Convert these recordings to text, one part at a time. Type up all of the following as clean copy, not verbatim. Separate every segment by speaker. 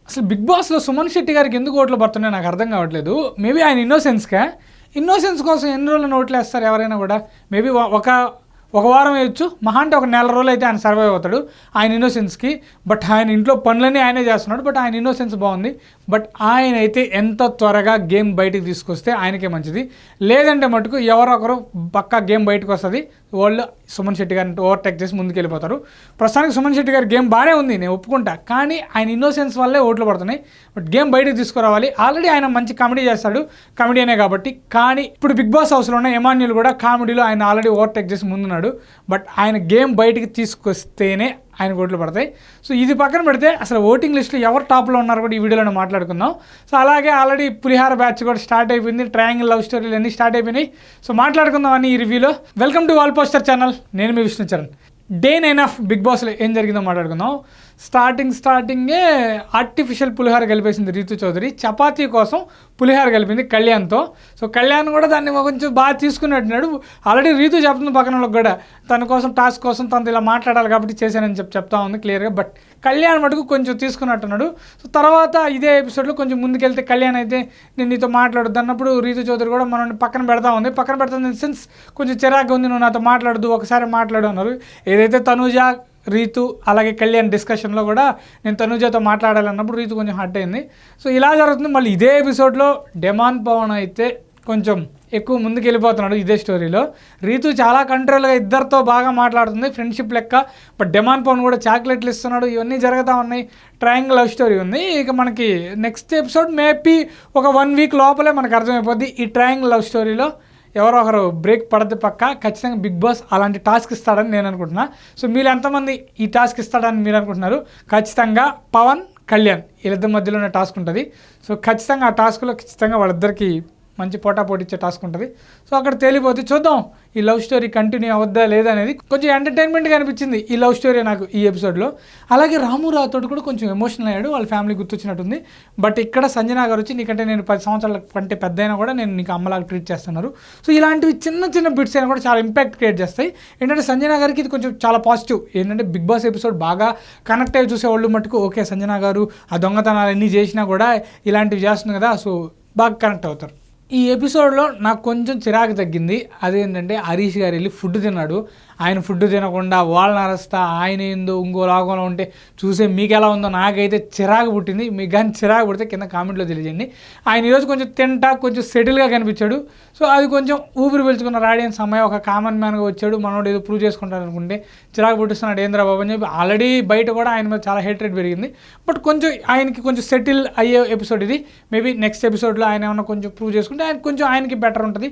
Speaker 1: అసలు బిగ్ బాస్లో సుమన్ శెట్టి గారికి ఎందుకు ఓట్లు పడుతున్నాయో నాకు అర్థం కావట్లేదు. మేబీ ఆయన ఇన్నోసెన్స్ కోసం ఎన్ని రోజులు ఓట్లు వేస్తారు ఎవరైనా కూడా. మేబీ ఒక వారం వేయచ్చు, మహా అంటే ఒక నెల రోజులు అయితే ఆయన సర్వైవ్ అవుతాడు ఆయన ఇన్నోసెన్స్కి. బట్ ఆయన ఇంట్లో పనులన్నీ ఆయనే చేస్తున్నాడు, బట్ ఆయన ఇన్నోసెన్స్ బాగుంది. బట్ ఆయన అయితే ఎంత త్వరగా గేమ్ బయటికి తీసుకొస్తే ఆయనకే మంచిది. లేదంటే మటుకు ఎవరొకరు పక్కా గేమ్ బయటకు వస్తుంది, వాళ్ళు సుమన్ శెట్టి గారిని ఓవర్టేక్ చేసి ముందుకు వెళ్ళిపోతారు. ప్రస్తుతానికి సుమన్ శెట్టి గారి గేమ్ బాగానే ఉంది, నేను ఒప్పుకుంటా. కానీ ఆయన ఇన్నోసెన్స్ వల్లే ఓట్లు పడుతున్నాయి. బట్ గేమ్ బయటకు తీసుకురావాలి. ఆల్రెడీ ఆయన మంచి కామెడీ చేస్తాడు, కామెడీనే కాబట్టి. కానీ ఇప్పుడు బిగ్ బాస్ హౌస్లో ఉన్న ఎమాన్యుల్ కూడా కామెడీలో ఆయన ఆల్రెడీ ఓవర్టేక్ చేసి ముందున్నాడు. బట్ ఆయన గేమ్ బయటికి తీసుకొస్తేనే ఆయన ఓట్లు పడతాయి. సో ఇది పక్కన పెడితే అసలు ఓటింగ్ లిస్టులో ఎవరు టాప్లో ఉన్నారు కూడా ఈ వీడియోలో మాట్లాడుకుందాం. సో అలాగే ఆల్రెడీ పులిహార బ్యాచ్ కూడా స్టార్ట్ అయిపోయింది, ట్రయాంగిల్ లవ్ స్టోరీలు అన్నీ స్టార్ట్ అయిపోయినాయి. సో మాట్లాడుకుందాం అని ఈ రివ్యూలో. Welcome to wall poster channel, నేను మీ విష్ణుచరణ్. డే 9 ఆఫ్ బిగ్ బాస్లో ఏం జరిగిందో మాట్లాడుకుందాం. స్టార్టింగే ఆర్టిఫిషియల్ పులిహార కలిపేసింది రీతు చౌదరి. చపాతీ కోసం పులిహార కలిపింది కళ్యాణ్తో. సో కళ్యాణ్ కూడా దాన్ని కొంచెం బాగా తీసుకున్నట్టున్నాడు. ఆల్రెడీ రీతు చెప్తుంది పక్కన వాళ్ళకి కూడా, తన కోసం టాస్క్ కోసం తనతో ఇలా మాట్లాడాలి కాబట్టి చేశానని చెప్తా ఉంది క్లియర్గా. బట్ కళ్యాణ్ మటుకు కొంచెం తీసుకున్నట్టున్నాడు. సో తర్వాత ఇదే ఎపిసోడ్లో కొంచెం ముందుకెళ్తే కళ్యాణ్ అయితే నేను నీతో మాట్లాడొద్దు అన్నప్పుడు రీతు చౌదరి కూడా మనం పక్కన పెడుతుంది. సెన్స్ కొంచెం చిరాకు ఉంది, నువ్వు నాతో మాట్లాడదు, ఒకసారి మాట్లాడు అన్నారు. ఏదైతే తనూజ, రీతు అలాగే కళ్యాణ్ డిస్కషన్లో కూడా నేను తనూజతో మాట్లాడాలన్నప్పుడు రీతు కొంచెం హర్ట్ అయింది. సో ఇలా జరుగుతుంది. మళ్ళీ ఇదే ఎపిసోడ్లో డెమాన్ పవన్ అయితే కొంచెం ఎక్కువ ముందుకు వెళ్ళిపోతున్నాడు ఇదే స్టోరీలో. రీతు చాలా కంట్రోల్గా ఇద్దరితో బాగా మాట్లాడుతుంది, ఫ్రెండ్షిప్ లెక్క. బట్ డెమాన్ పవన్ కూడా చాక్లెట్లు ఇస్తున్నాడు, ఇవన్నీ జరుగుతూ ఉన్నాయి. ట్రయాంగిల్ లవ్ స్టోరీ ఉంది. ఇక మనకి నెక్స్ట్ ఎపిసోడ్ మేబీ ఒక 1 వీక్ లోపలే మనకు అర్థమైపోద్ది ఈ ట్రయాంగిల్ లవ్ స్టోరీలో ఎవరో ఒకరు బ్రేక్ పడితే పక్క ఖచ్చితంగా బిగ్ బాస్ అలాంటి టాస్క్ ఇస్తాడని నేను అనుకుంటున్నా. సో మీరు ఎంతమంది ఈ టాస్క్ ఇస్తాడని మీరు అనుకుంటున్నారు? ఖచ్చితంగా పవన్, కళ్యాణ్ వీళ్ళిద్దరి మధ్యలోనే టాస్క్ ఉంటుంది. సో ఖచ్చితంగా ఆ టాస్క్లో ఖచ్చితంగా వాళ్ళిద్దరికి మంచి పోటాపోటీ ఇచ్చే టాస్క్ ఉంటుంది. సో అక్కడ తేలిపోతే చూద్దాం ఈ లవ్ స్టోరీ కంటిన్యూ అవద్దా లేదా అనేది. కొంచెం ఎంటర్టైన్మెంట్గా అనిపించింది ఈ లవ్ స్టోరీ నాకు ఈ ఎపిసోడ్లో. అలాగే రాము రాథోడ్ కూడా కొంచెం ఎమోషనల్ అయ్యాడు, వాళ్ళ ఫ్యామిలీ గుర్తొచ్చినట్టుంది. బట్ ఇక్కడ సంజన గారు వచ్చి నీకంటే నేను 10 సంవత్సరాల కంటే పెద్ద అయినా కూడా నేను నీకు అమ్మలాగా ట్రీట్ చేస్తున్నారు. సో ఇలాంటివి చిన్న బిట్స్ అయినా కూడా చాలా ఇంపాక్ట్ క్రియేట్ చేస్తాయి. ఏంటంటే సంజన గారికి ఇది కొంచెం చాలా పాజిటివ్. ఏంటంటే బిగ్ బాస్ ఎపిసోడ్ బాగా కనెక్ట్ అయ్యి చూసేవాళ్ళు మటుకు ఓకే సంజన గారు ఆ దొంగతనాలు అన్నీ చేసినా కూడా ఇలాంటివి చేస్తుంది కదా, సో బాగా కనెక్ట్ అవుతారు. ఈ ఎపిసోడ్లో నాకు కొంచెం చిరాకు తగ్గింది. అదేంటంటే హరీష్ గారు వెళ్ళి ఫుడ్ తిన్నాడు. ఆయన ఫుడ్ తినకుండా వాళ్ళని అరస్తా ఆయన ఏందో ఇంకో లాగంలో ఉంటే చూసే మీకు ఎలా ఉందో నాకైతే చిరాకు పుట్టింది. మీకు కానీ చిరాకు పుడితే కింద కామెంట్లో తెలియజేయండి. ఆయన ఈరోజు కొంచెం కొంచెం సెటిల్గా కనిపించాడు. సో అది కొంచెం ఊపిరి పీల్చుకున్న ఆడియన్స్ అమ్మాయి ఒక కామన్ మ్యాన్గా వచ్చాడు, మనోడు ఏదో ప్రూవ్ చేసుకుంటాడు అనుకుంటే చిరాకు పుట్టిస్తున్నాడు ఏంద్రా బాబు అని చెప్పి ఆల్రెడీ బయట కూడా ఆయన మీద చాలా హేట్రేట్ పెరిగింది. బట్ కొంచెం ఆయనకి కొంచెం సెటిల్ అయ్యే ఎపిసోడ్ ఇది. మేబీ నెక్స్ట్ ఎపిసోడ్లో ఆయన ఏమన్నా కొంచెం ప్రూవ్ చేసుకుంటే ఆయన కొంచెం ఆయనకి బెటర్ ఉంటుంది.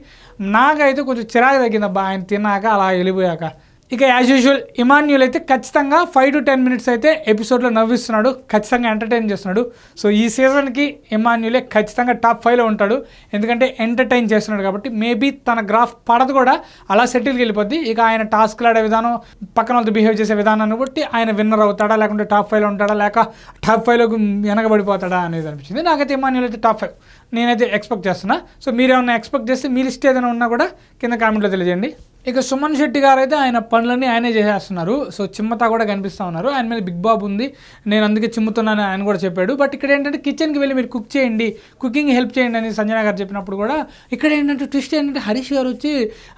Speaker 1: నాకైతే కొంచెం చిరాకు తగ్గింది అబ్బా ఆయన తిన్నాక అలా వెళ్ళిపోయాక. ఇక యాజ్ యూజువల్ ఇమాన్యుల్ అయితే ఖచ్చితంగా 5 to 10 minutes అయితే ఎపిసోడ్లో నవ్విస్తున్నాడు, ఖచ్చితంగా ఎంటర్టైన్ చేస్తున్నాడు. సో ఈ సీజన్కి ఇమాన్యులే ఖచ్చితంగా టాప్ 5లో ఉంటాడు, ఎందుకంటే ఎంటర్టైన్ చేస్తున్నాడు కాబట్టి. మేబీ తన గ్రాఫ్ పడదు కూడా అలా సెటిల్కి వెళ్ళిపోద్ది. ఇక ఆయన టాస్క్లు ఆడే విధానం, పక్కన వాళ్ళతో బిహేవ్ చేసే విధానాన్ని బట్టి ఆయన విన్నర్ అవుతాడా, లేకుంటే టాప్ 5లో ఉంటాడా, లేక టాప్ 5లోకి వెనకబడిపోతాడా అనేది అనిపించింది. నాకైతే ఇమాన్యుల్ అయితే టాప్ 5 నేనైతే ఎక్స్పెక్ట్ చేస్తున్నా. సో మీరు ఏమన్నా ఎక్స్పెక్ట్ చేస్తే మీ లిస్ట్ ఏదైనా ఉన్నా కూడా కింద కామెంట్లో తెలియజేయండి. ఇక సుమన్ శెట్టి గారు అయితే ఆయన పనులన్నీ ఆయనే చేసేస్తున్నారు. సో చిమ్మతా కూడా కనిపిస్తూ ఉన్నారు. ఆయన మీద బిగ్ బాబు ఉంది, నేను అందుకే చిమ్ముతున్నాను ఆయన కూడా చెప్పాడు. బట్ ఇక్కడ ఏంటంటే కిచెన్కి వెళ్ళి మీరు కుక్ చేయండి, కుకింగ్ హెల్ప్ చేయండి అని సంజన గారు చెప్పినప్పుడు కూడా ఇక్కడ ఏంటంటే ట్విస్ట్ ఏంటంటే హరీష్ గారు వచ్చి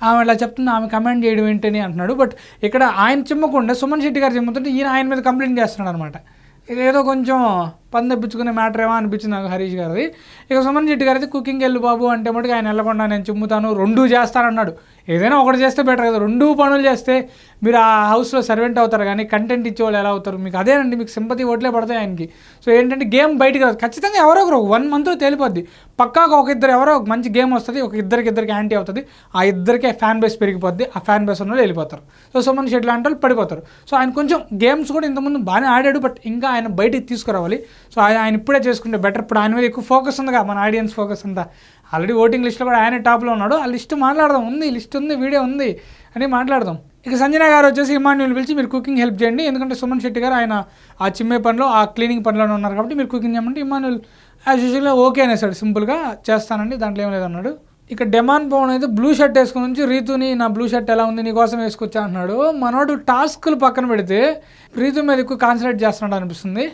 Speaker 1: ఆమె ఇలా చెప్తుంది, ఆమె కమెంట్ చేయడం ఏంటని అంటున్నాడు. బట్ ఇక్కడ ఆయన చిమ్మకుండా సుమన్ శెట్టి గారు చిమ్ముతుంటే ఈయన ఆయన మీద కంప్లైంట్ చేస్తున్నాడు అనమాట. ఇదేదో కొంచెం పని తప్పించుకునే మ్యాటర్ ఏమో అనిపించింది నాకు హరీష్ గారిది. ఇక సుమన్ శెట్టి గారు అయితే కుకింగ్ వెళ్ళు బాబు అంటే మటుకు ఆయన వెళ్ళకుండా నేను చిమ్ముతాను, 2 చేస్తానన్నాడు. ఏదైనా ఒకటి చేస్తే బెటర్ కదా, 2 పనులు చేస్తే మీరు ఆ హౌస్లో సర్వెంట్ అవుతారు కానీ కంటెంట్ ఇచ్చేవాళ్ళు ఎలా అవుతారు? మీకు అదేనండి, మీకు సింపతి ఓట్లే పడతాయి ఆయనకి. సో ఏంటంటే గేమ్ బయటికి రాదు, ఖచ్చితంగా ఎవరో ఒకరు 1 monthలో తేలిపోద్ది. పక్కాగా ఒక ఇద్దరు ఎవరో ఒక మంచి గేమ్ వస్తుంది, ఒక ఇద్దరికి యాంటీ అవుతుంది, ఆ ఇద్దరికే ఫ్యాన్ బేస్ పెరిగిపోద్ది, ఆ ఫ్యాన్ బేస్ ఉన్న వాళ్ళు వెళ్ళిపోతారు. సో సుమన్ శెట్టి లాంటి వాళ్ళు పడిపోతారు. సో ఆయన కొంచెం గేమ్స్ కూడా ఇంతకుముందు బాగానే ఆడాడు, బట్ ఇంకా ఆయన బయటికి తీసుకురావాలి. సో ఆయన ఇప్పుడే చేసుకుంటే బెటర్. ఇప్పుడు ఆయన మీద ఎక్కువ ఫోకస్ ఉందిగా, మన ఆడియన్స్ ఫోకస్ అంతా. ఆల్రెడీ ఓటింగ్ లిస్ట్లో కూడా ఆయన టాప్లో ఉన్నాడు. ఆ లిస్ట్ మాట్లాడదాం, లిస్ట్ ఉంది, వీడియో ఉంది అని మాట్లాడదాం. ఇక సంజన గారు వచ్చేసి ఇమాన్యుల్ పిలిచి మీరు కుకింగ్ హెల్ప్ చేయండి, ఎందుకంటే సుమన్ శెట్టి గారు ఆయన ఆ చిమ్మే పనిలో ఆ క్లీనింగ్ పనిలోనే ఉన్నారు కాబట్టి మీరు కుకింగ్ చేయమంటే ఇమాన్యుల్ యాజ్ యూజువల్గా ఓకే అనేసాడు, సింపుల్గా చేస్తానండి దాంట్లో ఏం లేదన్నాడు. ఇక డెమాన్ పవన్ అయితే బ్లూ షర్ట్ వేసుకుని నుంచి రీతుని నా బ్లూ షర్ట్ ఎలా ఉంది నీకోసం వేసుకొచ్చా అంటున్నాడు. మనోడు టాస్క్లు పక్కన పెడితే రీతు మీద ఎక్కువ కాన్సన్ట్రేట్ చేస్తున్నాడు అనిపిస్తుంది.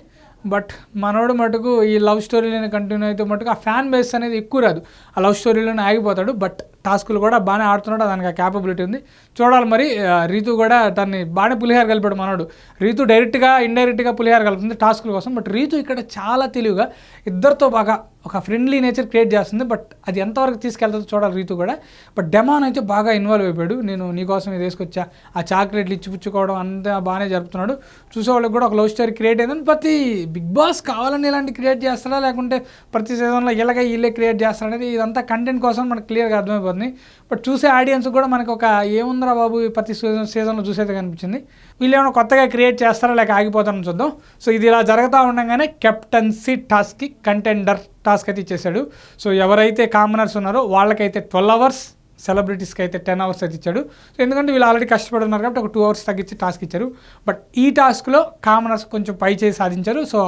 Speaker 1: బట్ మనోడు మటుకు ఈ లవ్ స్టోరీలోనే కంటిన్యూ అయితే మటుకు ఆ ఫ్యాన్ బేస్ అనేది ఎక్కువ రాదు, ఆ లవ్ స్టోరీలోనే ఆగిపోతాడు. బట్ టాస్కులు కూడా బాగానే ఆడుతున్నాడు, దానికి ఆ క్యాపబిలిటీ ఉంది. చూడాలి మరి. రీతు కూడా తన్ని బాగానే పులిహార కలిపాడు మనోడు. రీతు డైరెక్ట్గా ఇండైరెక్ట్గా పులిహార కలుపుతుంది టాస్కుల కోసం. బట్ రీతు ఇక్కడ చాలా తెలివిగా ఇద్దరితో బాగా ఒక ఫ్రెండ్లీ నేచర్ క్రియేట్ చేస్తుంది. బట్ అది ఎంతవరకు తీసుకెళ్తుందో చూడాలి రీతు కూడా. బట్ డెమాన్ అయితే బాగా ఇన్వాల్వ్ అయిపోయాడు. నేను నీకోసం ఇది తీసుకొచ్చా, ఆ చాక్లెట్లు ఇచ్చిపుచ్చుకోవడం అంతా బాగానే జరుపుతున్నాడు. చూసేవాళ్ళకి కూడా ఒక లవ్ స్టోరీ క్రియేట్ అయిందని. ప్రతి బిగ్ బాస్ కావాలని ఇలాంటి క్రియేట్ చేస్తాడా, లేకుంటే ప్రతి సీజన్లో వీళ్ళే క్రియేట్ చేస్తాడు అనేది ఇదంతా కంటెంట్ కోసం మనకు క్లియర్గా అర్థమైపోతుంది. బట్ చూసే ఆడియన్స్ కూడా మనకు ఒక ఏముందిరా బాబు ప్రతి సీజన్లో చూసేది కనిపించింది. వీళ్ళు ఏమైనా కొత్తగా క్రియేట్ చేస్తారా లేక ఆగిపోతారని చూద్దాం. సో ఇది ఇలా జరుగుతూ ఉండగానే కెప్టెన్సీ టాస్క్కి కంటెండర్ టాస్క్ అయితే ఇచ్చేసాడు. సో ఎవరైతే కామనర్స్ ఉన్నారో వాళ్ళకైతే 12 hours, సెలబ్రిటీస్కి అయితే 10 hours అయితే ఇచ్చాడు. సో ఎందుకంటే వీళ్ళు ఆల్రెడీ కష్టపడి ఉన్నారు కాబట్టి ఒక 2 hours తగ్గించి టాస్క్ ఇచ్చారు. బట్ ఈ టాస్క్లో కామనర్స్ కొంచెం పై చేసి సాధించారు. సో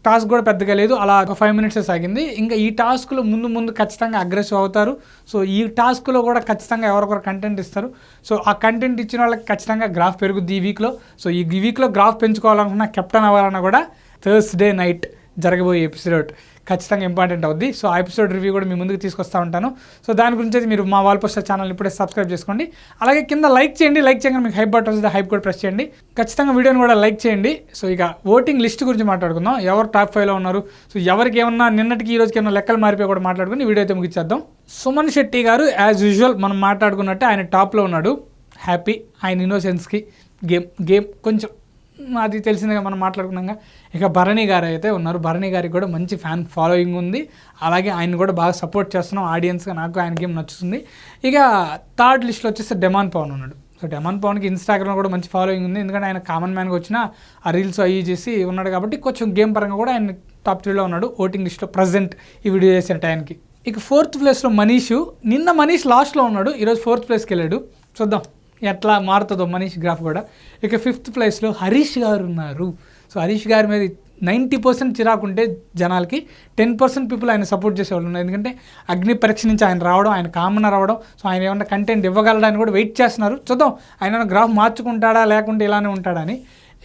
Speaker 1: టాస్క్ కూడా పెద్దగా లేదు, అలా ఒక 5 minutes సాగింది. ఇంకా ఈ టాస్క్లో ముందు ఖచ్చితంగా అగ్రెసివ్ అవుతారు. సో ఈ టాస్క్లో కూడా ఖచ్చితంగా ఎవరొకరు కంటెంట్ ఇస్తారు. సో ఆ కంటెంట్ ఇచ్చిన వాళ్ళకి ఖచ్చితంగా గ్రాఫ్ పెరుగుద్ది ఈ వీక్లో. సో ఈ వీక్లో గ్రాఫ్ పెంచుకోవాలనుకున్న కెప్టెన్ అవ్వాలన్నా కూడా థర్స్డే నైట్ జరగబోయే ఎపిసోడ్ ఖచ్చితంగా ఇంపార్టెంట్ అవుద్ది. సో ఆ ఎపిసోడ్ రివ్యూ కూడా మీ ముందుకు తీసుకొస్తూ ఉంటాను. సో దాని గురించి అయితే మీరు మా వాల్ పోస్టర్ ఛానల్ ఇప్పుడే సబ్స్క్రైబ్ చేసుకోండి. అలాగే కింద లైక్ చేయండి, లైక్ చేయగానే మీకు హైప్ బటన్ వస్తుంది, హైప్ కూడా ప్రెస్ చేయండి. ఖచ్చితంగా వీడియోని కూడా లైక్ చేయండి. సో ఇక ఓటింగ్ లిస్ట్ గురించి మాట్లాడుకుందాం. ఎవరు టాప్ 5లో ఉన్నారు, సో ఎవరికి ఏమన్నా నిన్నటికి ఈ రోజుకి ఏమన్నా లెక్కలు మారిపోయి కూడా మాట్లాడుకుని వీడియో అయితే ముగిచ్చేద్దాం. సుమన్ శెట్టి గారు యాజ్ యూజువల్ మనం మాట్లాడుకున్నట్టే ఆయన టాప్లో ఉన్నాడు. హ్యాపీ, ఆయన ఇన్నోసెన్స్కి గేమ్ కొంచెం అది తెలిసిందిగా మనం మాట్లాడుకున్నాక. ఇక భరణి గారు అయితే ఉన్నారు. భరణి గారికి కూడా మంచి ఫ్యాన్ ఫాలోయింగ్ ఉంది. అలాగే ఆయన కూడా బాగా సపోర్ట్ చేస్తున్నాం ఆడియన్స్గా. నాకు ఆయన గేమ్ నచ్చుతుంది. ఇక థర్డ్ లిస్ట్లో వచ్చేసి డెమాన్ పవన్ ఉన్నాడు. సో డెమాన్ పవన్కి ఇన్స్టాగ్రామ్లో కూడా మంచి ఫాలోయింగ్ ఉంది. ఎందుకంటే ఆయన కామన్ మ్యాన్గా వచ్చిన ఆ రీల్స్ అవి చేసి ఉన్నాడు కాబట్టి కొంచెం గేమ్ పరంగా కూడా ఆయన టాప్ 3లో ఉన్నాడు ఓటింగ్ లిస్ట్లో ప్రజెంట్ ఈ వీడియో చేసే టైంకి. ఇక 4th ప్లేస్లో మనీష్. నిన్న మనీష్ లాస్ట్లో ఉన్నాడు, ఈరోజు 4th ప్లేస్కి వెళ్ళాడు. చూద్దాం ఎట్లా మారుతుందో మనీష్ గ్రాఫ్ కూడా. ఇక 5th ప్లేస్లో హరీష్ గారు ఉన్నారు. సో హరీష్ గారి మీద 90% చిరాకుంటే జనాలకి 10% పీపుల్ ఆయన సపోర్ట్ చేసేవాళ్ళు ఉన్నారు. ఎందుకంటే అగ్ని పరీక్ష నుంచి ఆయన రావడం, ఆయన కామనర్ అవ్వడం, సో ఆయన ఏమన్నా కంటెంట్ ఇవ్వగలడని కూడా వెయిట్ చేస్తున్నారు. చూద్దాం ఆయన గ్రాఫ్ మార్చుకుంటాడా లేకుంటే ఇలానే ఉంటాడని.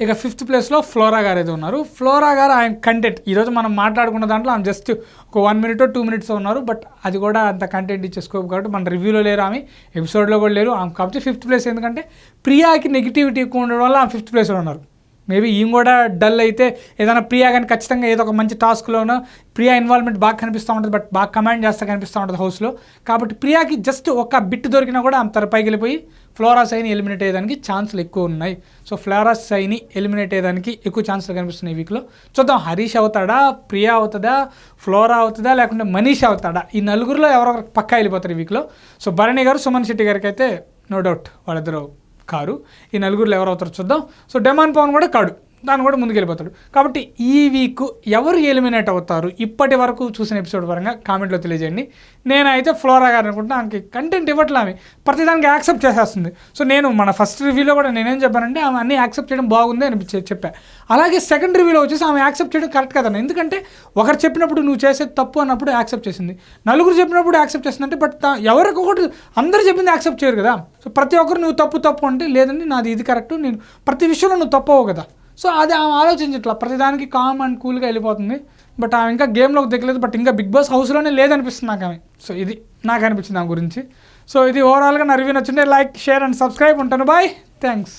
Speaker 1: ఇక 5th ప్లేస్లో ఫ్లోరా గారు అయితే ఉన్నారు. ఫ్లోరా గారు ఆయన కంటెంట్ ఈరోజు మనం మాట్లాడుకున్న దాంట్లో ఆమె జస్ట్ ఒక 1 minute 2 minutes ఉన్నారు. బట్ అది కూడా అంత కంటెంట్ ఇచ్చే స్కోప్ కాబట్టి మన రివ్యూలో లేరు, ఆమె ఎపిసోడ్లో కూడా లేరు ఆమె. కాబట్టి 5th ప్లేస్. ఎందుకంటే ప్రియాకి నెగిటివిటీ ఎక్కువ ఉండడం వల్ల ఆమె 5th ప్లేస్లో ఉన్నారు. మేబీ ఈమె కూడా డల్ అయితే ఏదైనా ప్రియా కానీ ఖచ్చితంగా ఏదో ఒక మంచి టాస్క్లోనో ప్రియా ఇన్వాల్వ్మెంట్ బాగా కనిపిస్తూ ఉంటుంది. బట్ బాగా కమాండ్ చేస్తే కనిపిస్తూ ఉంటుంది హౌస్లో. కాబట్టి ప్రియాకి జస్ట్ ఒక బిట్ దొరికినా కూడా ఆమె పైకి వెళ్ళిపోయి ఫ్లోరా సైని ఎలిమినేట్ అయ్యేదానికి ఛాన్సులు ఎక్కువ ఉన్నాయి. సో ఫ్లోరా సైని ఎలిమినేట్ అయ్యేదానికి ఎక్కువ ఛాన్సులు కనిపిస్తున్నాయి ఈ వీక్లో. చూద్దాం హరీష్ అవుతాడా, ప్రియా అవుతుందా, ఫ్లోరా అవుతుందా, లేకుంటే మనీష్ అవుతాడా, ఈ నలుగురిలో ఎవరొకరు పక్కా వెళ్ళిపోతారు ఈ వీక్లో. సో భరణి గారు, సుమన్ శెట్టి గారికి అయితే నో డౌట్ వాళ్ళిద్దరూ కారు. ఈ నలుగురిలో ఎవరు అవుతారో చూద్దాం. సో డెమాన్ పవన్ కూడా కాడు, దాన్ని కూడా ముందుకు వెళ్ళిపోతాడు. కాబట్టి ఈ వీక్ ఎవరు ఎలిమినేట్ అవుతారు ఇప్పటి వరకు చూసిన ఎపిసోడ్ పరంగా కామెంట్లో తెలియజేయండి. నేనైతే ఫ్లోరా గారు అనుకుంటున్నా. ఆమెకి కంటెంట్ ఇవ్వట్లే, ఆమె ప్రతిదానికి యాక్సెప్ట్ చేసేస్తుంది. సో నేను మన ఫస్ట్ రివ్యూలో కూడా నేనేం చెప్పానంటే ఆమె అన్నీ యాక్సెప్ట్ చేయడం బాగుంది అని చెప్పా. అలాగే సెకండ్ రివ్యూలో వచ్చేసి ఆమె యాక్సెప్ట్ చేయడం కరెక్ట్ కదన్న. ఎందుకంటే ఒకరు చెప్పినప్పుడు నువ్వు చేసేది తప్పు అన్నప్పుడు యాక్సెప్ట్ చేసింది, నలుగురు చెప్పినప్పుడు యాక్సెప్ట్ చేసిందంటే. బట్ ఎవరికొకటి అందరూ చెప్పింది యాక్సెప్ట్ చేయరు కదా. సో ప్రతి ఒక్కరు నువ్వు తప్పు అంటే లేదండి నాది ఇది కరెక్ట్, నేను ప్రతి విషయంలో నువ్వు తప్పవు కదా. సో అది ఆమె ఆలోచించట్లా, ప్రతిదానికి కామ్ అండ్ కూల్గా వెళ్ళిపోతుంది. బట్ ఆమె ఇంకా గేమ్లోకి దిగలేదు. బట్ ఇంకా బిగ్ బాస్ హౌస్లోనే లేదనిపిస్తుంది నాకు ఆమె. సో ఇది నాకు అనిపించింది ఆమె గురించి. సో ఇది ఓవరాల్గా నా రివ్యూ నచ్చింది. Like, share and subscribe. ఉంటాను, బాయ్, థ్యాంక్స్.